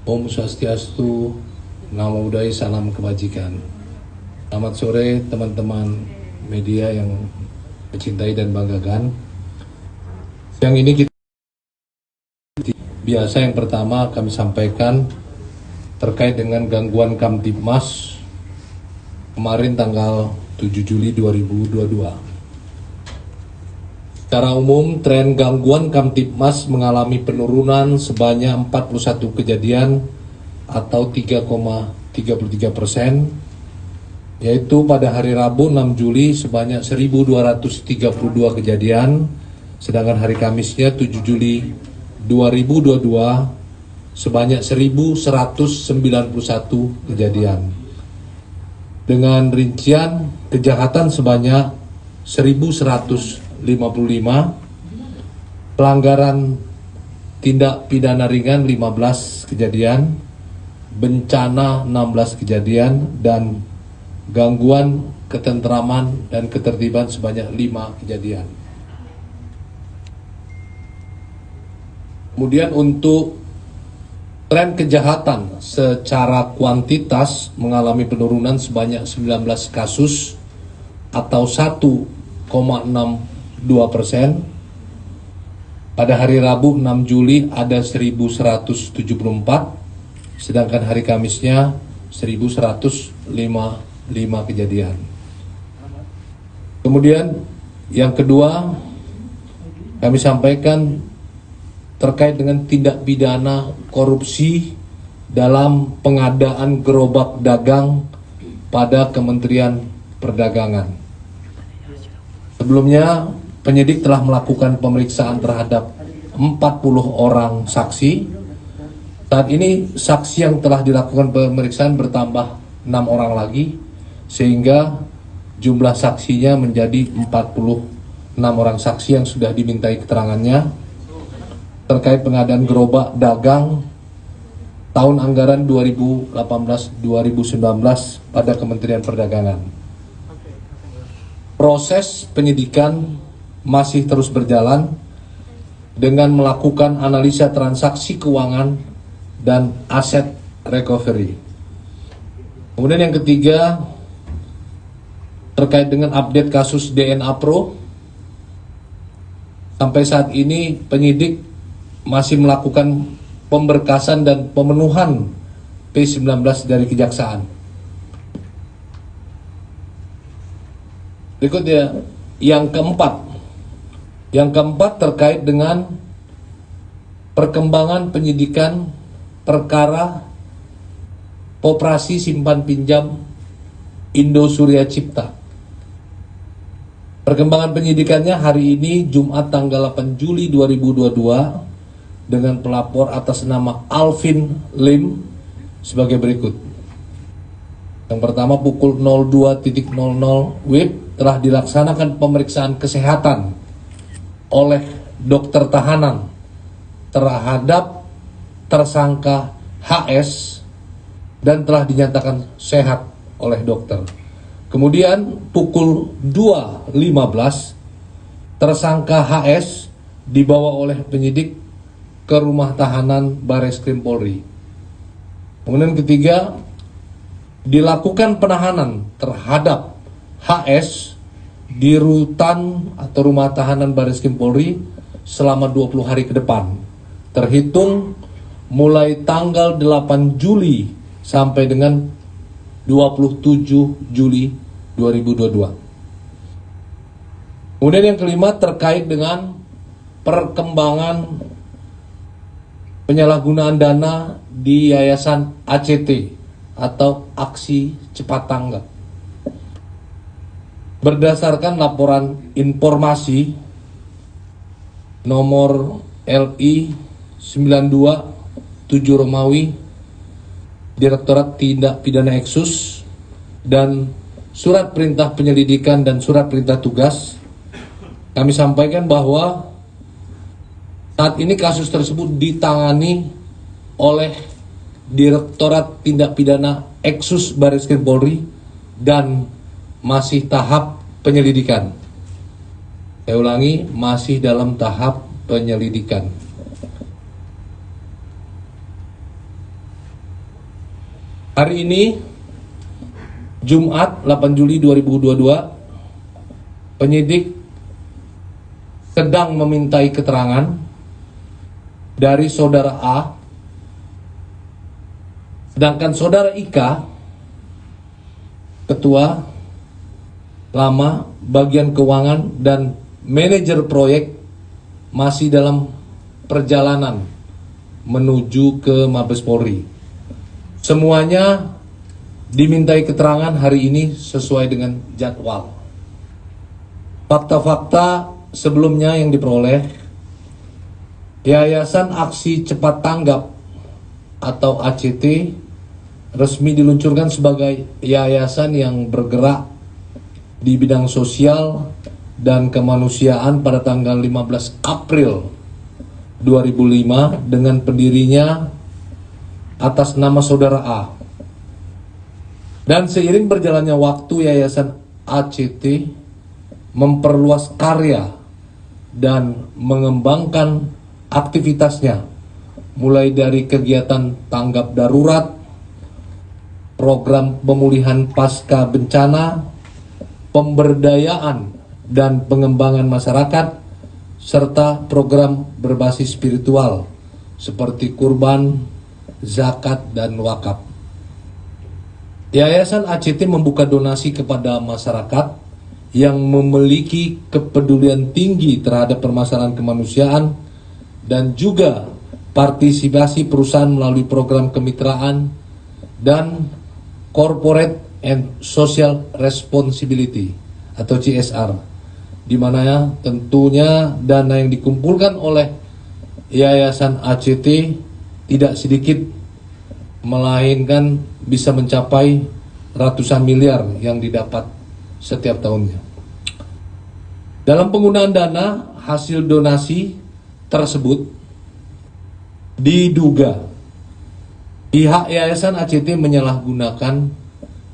Om Swastiastu, Namo Buddhaya, salam kebajikan. Selamat sore teman-teman media yang mencintai dan banggakan. Siang ini kita biasa yang pertama kami sampaikan terkait dengan gangguan Kamtibmas kemarin tanggal 7 Juli 2022. Secara umum, tren gangguan Kamtibmas mengalami penurunan sebanyak 41 kejadian atau 3,33%, yaitu pada hari Rabu 6 Juli sebanyak 1.232 kejadian, sedangkan hari Kamisnya 7 Juli 2022 sebanyak 1.191 kejadian. Dengan rincian kejahatan sebanyak 1.155, pelanggaran tindak pidana ringan 15 kejadian, bencana 16 kejadian, dan gangguan ketentraman dan ketertiban sebanyak 5 kejadian. Kemudian untuk tren kejahatan secara kuantitas mengalami penurunan sebanyak 19 kasus atau 1,62%. Pada hari Rabu 6 Juli ada 1.174, sedangkan hari Kamisnya 1.155 kejadian. Kemudian yang kedua kami sampaikan terkait dengan tindak pidana korupsi dalam pengadaan gerobak dagang pada Kementerian Perdagangan. Sebelumnya, penyidik telah melakukan pemeriksaan terhadap 40 orang saksi. Saat ini saksi yang telah dilakukan pemeriksaan bertambah 6 orang lagi, sehingga jumlah saksinya menjadi 46 orang saksi yang sudah dimintai keterangannya terkait pengadaan gerobak dagang tahun anggaran 2018-2019 pada Kementerian Perdagangan. Proses penyidikan masih terus berjalan dengan melakukan analisa transaksi keuangan dan aset recovery. Kemudian yang ketiga, terkait dengan update kasus DNA Pro. Sampai saat ini penyidik masih melakukan pemberkasan dan pemenuhan P19 dari Kejaksaan. Berikutnya, yang keempat terkait dengan perkembangan penyidikan perkara Koperasi Simpan Pinjam Indo Surya Cipta. Perkembangan penyidikannya hari ini Jumat tanggal 8 Juli 2022 dengan pelapor atas nama Alvin Lim sebagai berikut. Yang pertama, pukul 02.00 WIB telah dilaksanakan pemeriksaan kesehatan oleh dokter tahanan terhadap tersangka HS dan telah dinyatakan sehat oleh dokter. Kemudian pukul 2.15 tersangka HS dibawa oleh penyidik ke rumah tahanan Bareskrim Polri. Kemudian ketiga, dilakukan penahanan terhadap HS di rutan atau rumah tahanan Bareskrim Polri selama 20 hari ke depan, terhitung mulai tanggal 8 Juli sampai dengan 27 Juli 2022. Kemudian yang kelima terkait dengan perkembangan penyalahgunaan dana di Yayasan ACT atau Aksi Cepat Tanggap. Berdasarkan laporan informasi nomor LI 92 7 Romawi Direktorat Tindak Pidana Eksus dan surat perintah penyelidikan dan surat perintah tugas, kami sampaikan bahwa saat ini kasus tersebut ditangani oleh Direktorat Tindak Pidana Eksus Bareskrim Polri dan masih tahap penyelidikan. Saya ulangi, masih dalam tahap penyelidikan. Hari ini, Jumat 8 Juli 2022, penyidik sedang memintai keterangan dari saudara A, sedangkan saudara Ika, ketua lama bagian keuangan dan manajer proyek, masih dalam perjalanan menuju ke Mabes Polri. Semuanya dimintai keterangan hari ini sesuai dengan jadwal. Fakta-fakta sebelumnya yang diperoleh, Yayasan Aksi Cepat Tanggap atau ACT resmi diluncurkan sebagai yayasan yang bergerak di bidang sosial dan kemanusiaan pada tanggal 15 April 2005 dengan pendirinya atas nama saudara A. Dan seiring berjalannya waktu, Yayasan ACT memperluas karya dan mengembangkan aktivitasnya, mulai dari kegiatan tanggap darurat, program pemulihan pasca bencana, pemberdayaan dan pengembangan masyarakat, serta program berbasis spiritual seperti kurban, zakat, dan wakaf. Yayasan ACT membuka donasi kepada masyarakat yang memiliki kepedulian tinggi terhadap permasalahan kemanusiaan dan juga partisipasi perusahaan melalui program kemitraan dan Corporate and Social Responsibility atau CSR, di mana tentunya dana yang dikumpulkan oleh Yayasan ACT tidak sedikit, melainkan bisa mencapai ratusan miliar yang didapat setiap tahunnya. Dalam penggunaan dana hasil donasi tersebut, diduga pihak Yayasan ACT menyalahgunakan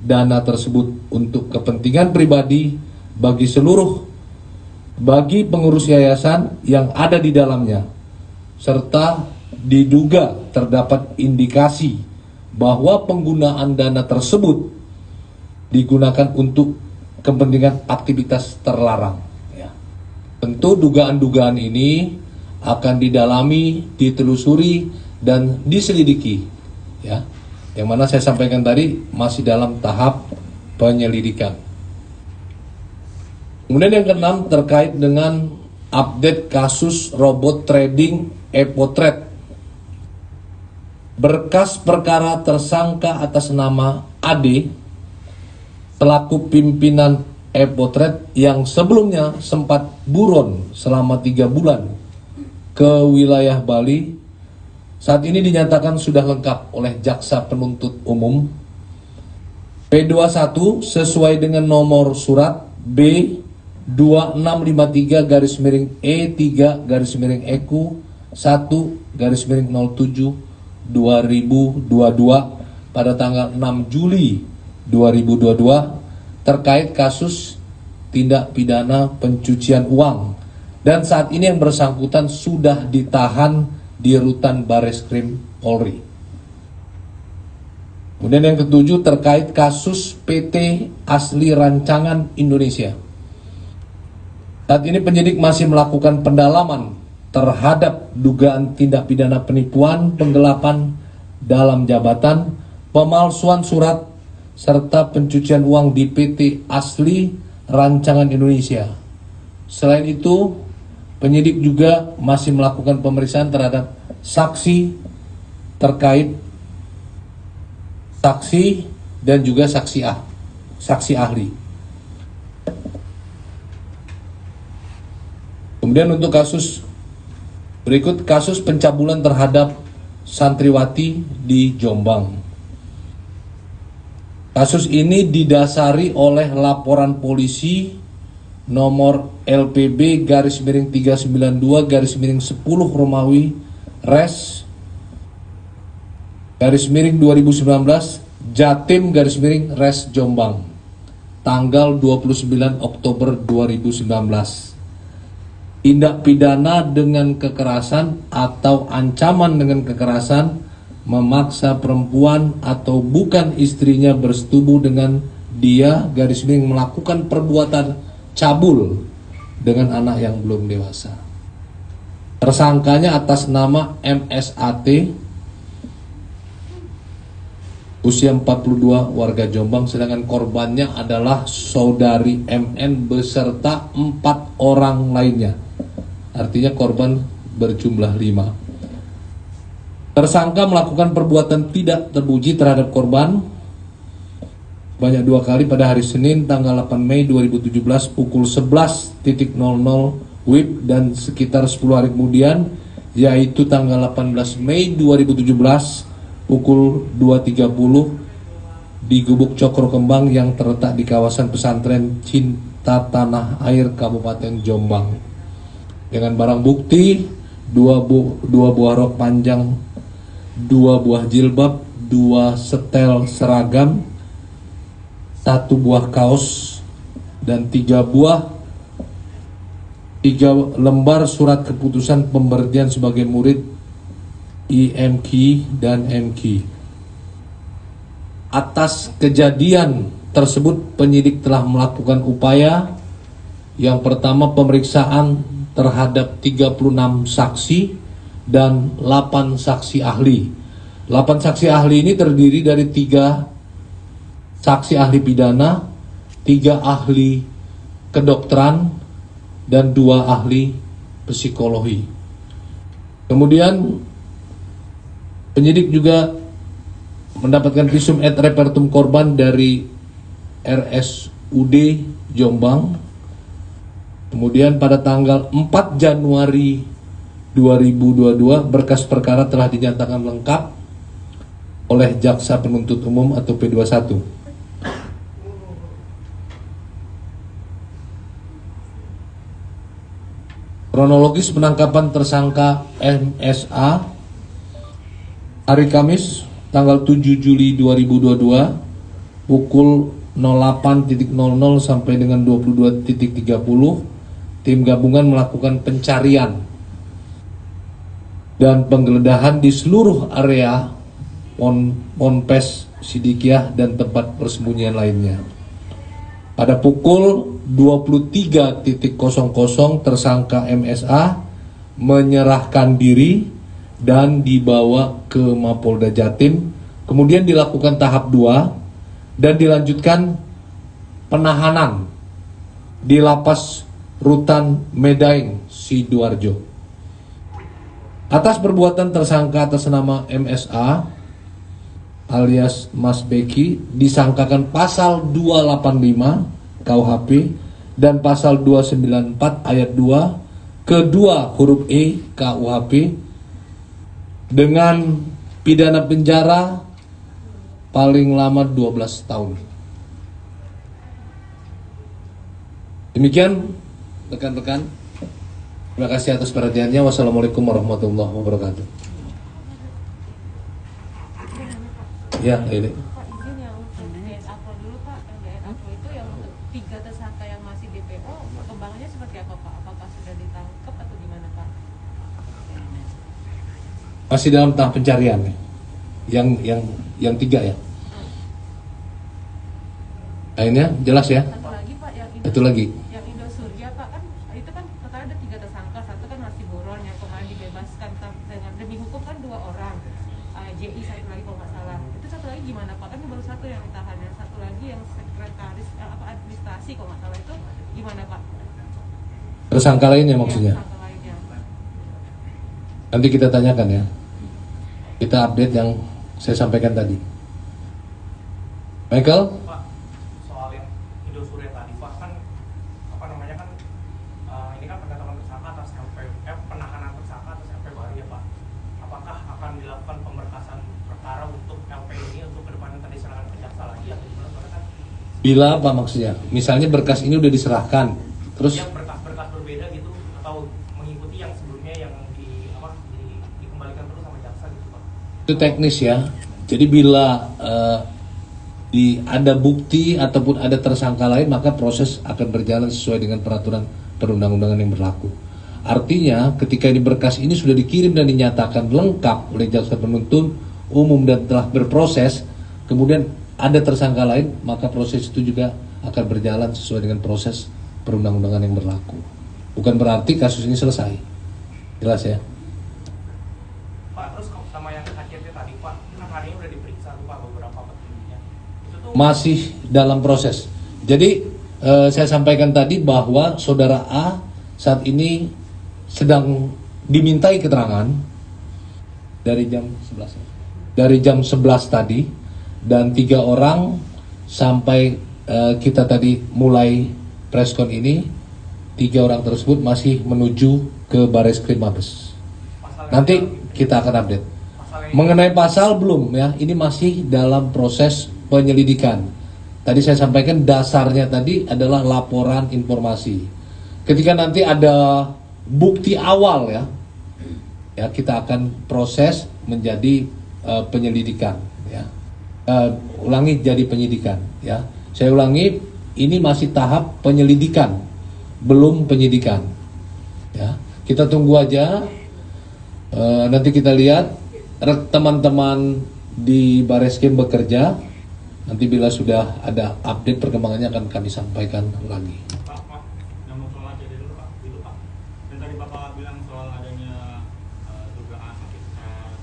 dana tersebut untuk kepentingan pribadi bagi pengurus yayasan yang ada di dalamnya, serta diduga terdapat indikasi bahwa penggunaan dana tersebut digunakan untuk kepentingan aktivitas terlarang. Ya. Tentu dugaan-dugaan ini akan didalami, ditelusuri, dan diselidiki. Ya, yang mana saya sampaikan tadi masih dalam tahap penyelidikan. Kemudian yang keenam terkait dengan update kasus robot trading e-potret. Berkas perkara tersangka atas nama AD selaku pimpinan e-potret yang sebelumnya sempat buron selama 3 bulan ke wilayah Bali, saat ini dinyatakan sudah lengkap oleh Jaksa Penuntut Umum. P21 sesuai dengan nomor surat B2653-E3-EQ 1-07-2022 pada tanggal 6 Juli 2022 terkait kasus tindak pidana pencucian uang, dan saat ini yang bersangkutan sudah ditahan di Rutan Bareskrim Polri. Kemudian yang ketujuh terkait kasus PT Asli Rancangan Indonesia. Saat ini penyidik masih melakukan pendalaman terhadap dugaan tindak pidana penipuan, penggelapan dalam jabatan, pemalsuan surat, serta pencucian uang di PT Asli Rancangan Indonesia. Selain itu, penyidik juga masih melakukan pemeriksaan terhadap saksi terkait saksi dan juga saksi ahli. Kemudian untuk kasus berikut, kasus pencabulan terhadap santriwati di Jombang. Kasus ini didasari oleh laporan polisi nomor LPB-392-10 Romawi Res _2019 Jatim _Res Jombang tanggal 29 Oktober 2019. Tindak pidana dengan kekerasan atau ancaman dengan kekerasan memaksa perempuan atau bukan istrinya bersetubuh dengan dia garis miring melakukan perbuatan cabul dengan anak yang belum dewasa. Tersangkanya atas nama MSAT, usia 42, warga Jombang, sedangkan korbannya adalah saudari MN beserta 4 orang lainnya. Artinya korban berjumlah 5. Tersangka melakukan perbuatan tidak terpuji terhadap korban banyak 2 kali pada hari Senin tanggal 8 Mei 2017 pukul 11.00 WIB dan sekitar 10 hari kemudian, yaitu tanggal 18 Mei 2017 pukul 2.30 di Gubuk Cokro Kembang yang terletak di kawasan pesantren Cinta Tanah Air Kabupaten Jombang. Dengan barang bukti 2 buah rok panjang, 2 buah jilbab, 2 setel seragam, 1 buah kaos, dan 3 lembar surat keputusan pemberhentian sebagai murid IMQ dan MQ. Atas kejadian tersebut, penyidik telah melakukan upaya yang pertama pemeriksaan terhadap 36 saksi dan 8 saksi ahli. 8 saksi ahli ini terdiri dari 3 saksi ahli pidana, 3 ahli kedokteran, dan 2 ahli psikologi. Kemudian penyidik juga mendapatkan visum et repertum korban dari RSUD Jombang. Kemudian pada tanggal 4 Januari 2022 berkas perkara telah dinyatakan lengkap oleh Jaksa Penuntut Umum atau P21. Kronologis penangkapan tersangka MSA hari Kamis tanggal 7 Juli 2022 pukul 08.00 sampai dengan 22.30 tim gabungan melakukan pencarian dan penggeledahan di seluruh area Ponpes Sidikiah dan tempat persembunyian lainnya. Pada pukul 23.00 tersangka MSA menyerahkan diri dan dibawa ke Mapolda Jatim, kemudian dilakukan tahap 2 dan dilanjutkan penahanan di Lapas Rutan Medaeng, Sidoarjo. Atas perbuatan tersangka atas nama MSA alias Mas Beki disangkakan pasal 285 KUHP dan pasal 294 ayat 2 kedua huruf E KUHP dengan pidana penjara paling lama 12 tahun. Demikian rekan-rekan. Terima kasih atas perhatiannya. Wassalamualaikum warahmatullahi wabarakatuh. Ya, ini. Pak, izin yang untuk DNA Pro dulu Pak, yang DNA Pro itu yang untuk 3 tersangka yang masih DPO, perkembangannya seperti apa Pak? Apakah sudah ditangkap atau gimana Pak? Masih dalam tahap pencarian nih. Yang 3 ya. Lainnya jelas ya? Satu lagi Pak, yang Satu lagi. yang Indosurya Pak, kan itu kan total ada 3 tersangka, satu kan masih buron yang kemarin dibebaskan dengan demi hukum kan 2 orang. JI satu lagi kalau nggak salah. Itu satu lagi gimana Pak? Kan baru 1 yang ditahan, yang satu lagi yang sekretaris administrasi kalau nggak salah itu gimana Pak? Tersangka lainnya maksudnya. Tersangka lainnya. Nanti kita tanyakan ya. Kita update yang saya sampaikan tadi. Michael? Pak, soal yang Indosurya tadi, Pak, kan apa namanya kan ini kan penetapan tersangka atas penahanan tersangka atas LP baru ya Pak. Apakah akan dilakukan pemberkasan perkara untuk LP ini untuk kedepannya tadi serahkan ke jaksa lagi atau gimana? Soalnya kan Bila apa maksudnya? Misalnya berkas ini udah diserahkan, terus yang berkas-berkas berbeda gitu atau mengikuti yang sebelumnya yang dikembalikan terus sama jaksa gitu Pak. itu teknis ya. Jadi bila ada bukti ataupun ada tersangka lain, maka proses akan berjalan sesuai dengan peraturan perundang-undangan yang berlaku. Artinya ketika di berkas ini sudah dikirim dan dinyatakan lengkap oleh jaksa penuntut umum dan telah berproses, kemudian ada tersangka lain, maka proses itu juga akan berjalan sesuai dengan proses perundang-undangan yang berlaku. Bukan berarti kasus ini selesai. Jelas ya? Pak, terus sama yang KCT tadi Pak, kan hari ini udah diperiksa tuh Pak beberapa petingginya. Itu tuh Masih dalam proses. Jadi saya sampaikan tadi bahwa saudara A saat ini sedang dimintai keterangan dari jam 11. Dari jam 11 tadi, dan 3 orang sampai kita tadi mulai preskon ini, 3 orang tersebut masih menuju ke Bareskrim Mabes. Nanti kita akan update. Mengenai pasal belum ya, ini masih dalam proses penyelidikan. Tadi saya sampaikan dasarnya tadi adalah laporan informasi. Ketika nanti ada bukti awal ya kita akan proses menjadi penyelidikan ya. Ulangi, jadi penyidikan ya. Saya ulangi, ini masih tahap penyelidikan, belum penyidikan ya. Kita tunggu aja, nanti kita lihat teman-teman di Bareskrim bekerja. Nanti bila sudah ada update perkembangannya akan kami sampaikan lagi. Pak, yang mau soal ACD dulu Pak, itu Pak. Dan tadi Bapak bilang soal adanya dugaan aktivitas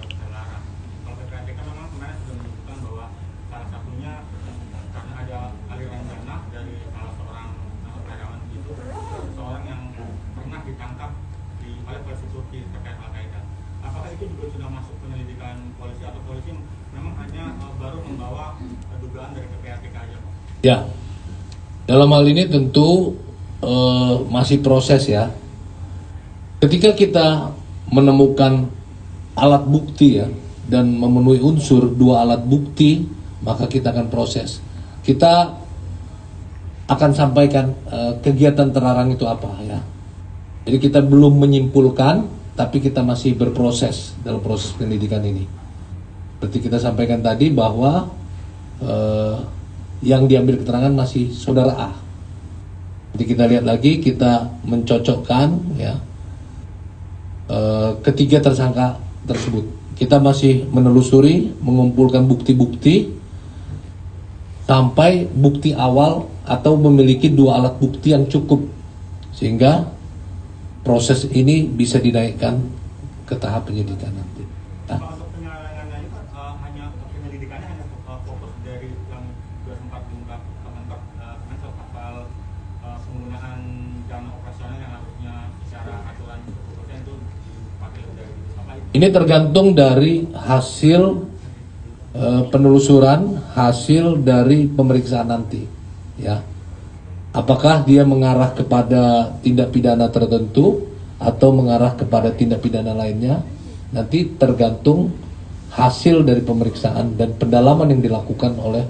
terlarang. Kalau PPATK memang kemarin sudah menunjukkan bahwa salah satunya karena ada aliran dana dari salah seorang karyawan itu, seorang yang pernah ditangkap oleh polisi Turki terkait Al-Qaeda. Apakah itu juga sudah masuk penyelidikan polisi atau polisi memang hanya baru membawa dugaan dari PPATK aja Pak? Ya, dalam hal ini tentu masih proses ya. Ketika kita menemukan alat bukti ya dan memenuhi unsur 2 alat bukti, maka kita akan proses. Kita akan sampaikan kegiatan terlarang itu apa ya. Jadi kita belum menyimpulkan, tapi kita masih berproses dalam proses pendidikan ini. Seperti kita sampaikan tadi bahwa yang diambil keterangan masih saudara A. Jadi kita lihat lagi, kita mencocokkan ya ketiga tersangka tersebut. Kita masih menelusuri, mengumpulkan bukti-bukti sampai bukti awal atau memiliki 2 alat bukti yang cukup sehingga proses ini bisa dinaikkan ke tahap penyidikan nanti. Pak, untuk penyelewengannya itu hanya penyelidikannya hanya fokus dari yang sudah sempat diungkap Kementerian pasal penggunaan dana operasional yang harusnya secara aturan 10% itu dipakai lebih dari itu. Apa itu? Ini tergantung dari hasil penelusuran, hasil dari pemeriksaan nanti ya. Apakah dia mengarah kepada tindak pidana tertentu atau mengarah kepada tindak pidana lainnya, nanti tergantung hasil dari pemeriksaan dan pendalaman yang dilakukan oleh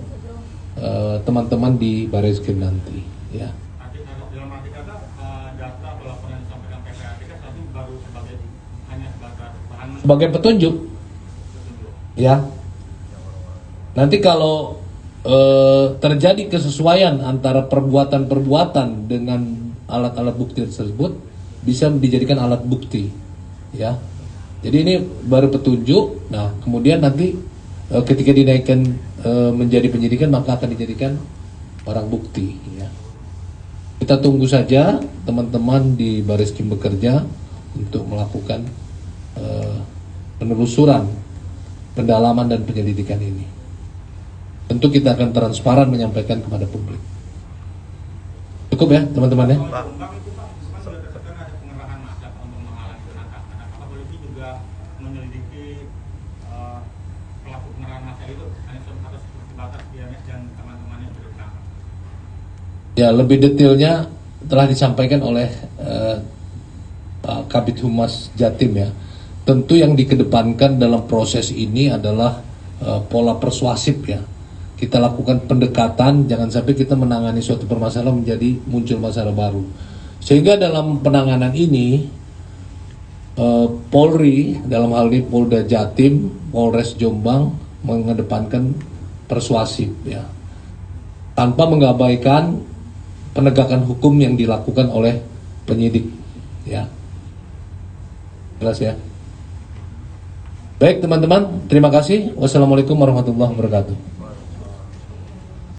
teman-teman di Bareskrim nanti ya. Dalam arti kata data atau laporan yang disampaikan PPATK tapi baru hanya sebatas bahan Sebagai petunjuk ya. Nanti kalau terjadi kesesuaian antara perbuatan-perbuatan dengan alat-alat bukti tersebut, bisa dijadikan alat bukti ya. Jadi ini baru petunjuk. Nah kemudian nanti ketika dinaikkan menjadi penyidikan, maka akan dijadikan barang bukti ya. Kita tunggu saja teman-teman di Bareskrim bekerja untuk melakukan penelusuran, pendalaman dan penyelidikan ini. Tentu kita akan transparan menyampaikan kepada publik. Cukup ya teman-teman ya. Pak, itu Pak, kan sudah disebutkan ada pengerahan massa untuk menghalangi penangkapan. Apakah polisi juga menyelidiki pelaku pengerahan massa itu hanya sebatas sebatas dia dan teman-temannya yang sudah ditangkap? Ya, lebih detailnya telah disampaikan oleh Pak Kabid Humas Jatim ya. Tentu yang dikedepankan dalam proses ini adalah pola persuasif ya. Kita lakukan pendekatan, jangan sampai kita menangani suatu permasalahan menjadi muncul masalah baru. Sehingga dalam penanganan ini Polri, dalam hal ini Polda Jatim, Polres Jombang mengedepankan persuasif ya, tanpa mengabaikan penegakan hukum yang dilakukan oleh penyidik ya. Jelas ya. Baik teman-teman, terima kasih. Wassalamualaikum warahmatullahi wabarakatuh.